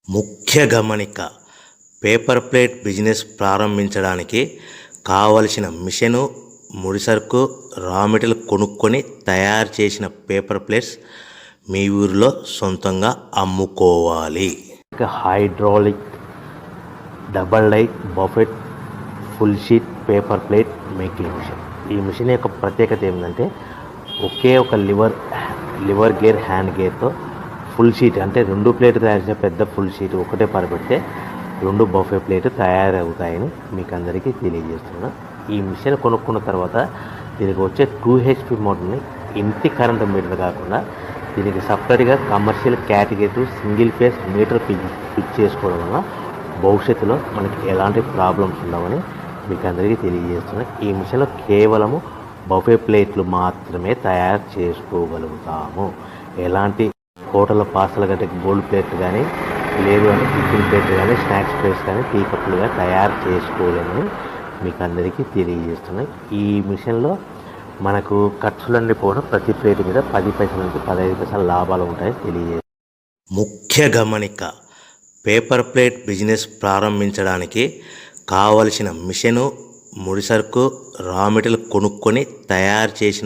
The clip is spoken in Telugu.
ముఖ్య గమనిక: పేపర్ ప్లేట్ బిజినెస్ ప్రారంభించడానికి కావలసిన మిషను, ముడిసరుకు, రా మెటీరియల్ కొనుక్కొని తయారు చేసిన పేపర్ ప్లేట్స్ మీ ఊరిలో సొంతంగా అమ్ముకోవాలి. Hydraulic double die buffet full sheet paper plate making machine. ఈ మిషన్ యొక్క ప్రత్యేకత ఏంటంటే ఒకే ఒక లివర్ గేర్, హ్యాండ్ గేర్తో ఫుల్ షీట్ అంటే 2 ప్లేట్ తయారు చేసే పెద్ద ఫుల్ షీట్ ఒకటే పరబెడితే 2 బఫే ప్లేట్ తయారవుతాయని మీకు అందరికీ తెలియజేస్తున్నాను. ఈ మిషన్ కొనుక్కున్న తర్వాత దీనికి వచ్చే 2 HP మోటార్ని ఇంటి కరెంటు మీటర్ కాకుండా దీనికి సపరేట్గా commercial category single phase metre fix చేసుకోవడం వల్ల భవిష్యత్తులో మనకి ఎలాంటి ప్రాబ్లమ్స్ ఉండవని మీకు అందరికీ తెలియజేస్తున్నాను. ఈ మిషన్లో కేవలము బఫే ప్లేట్లు మాత్రమే తయారు చేసుకోగలుగుతాము. ఎలాంటి హోటల్ పార్సల్ గట్టే గోల్డ్ ప్లేట్ కానీ, లేదు అంటే టిఫిన్ ప్లేట్ కానీ, స్నాక్స్ ప్లేట్స్ కానీ, టీ కప్పులు కానీ తయారు చేసుకోలేమని మీకు అందరికీ తెలియజేస్తున్నాయి. ఈ మిషన్లో మనకు ఖర్చులన్నీ పోవడం ప్రతి ప్లేట్ మీద 10 పైసల నుంచి 15 పైసల లాభాలు ఉంటాయని తెలియజేస్తాయి. ముఖ్య గమనిక: పేపర్ ప్లేట్ బిజినెస్ ప్రారంభించడానికి కావలసిన మిషను, ముడిసరుకు, రా మెటీరియల్ కొనుక్కొని తయారు చేసిన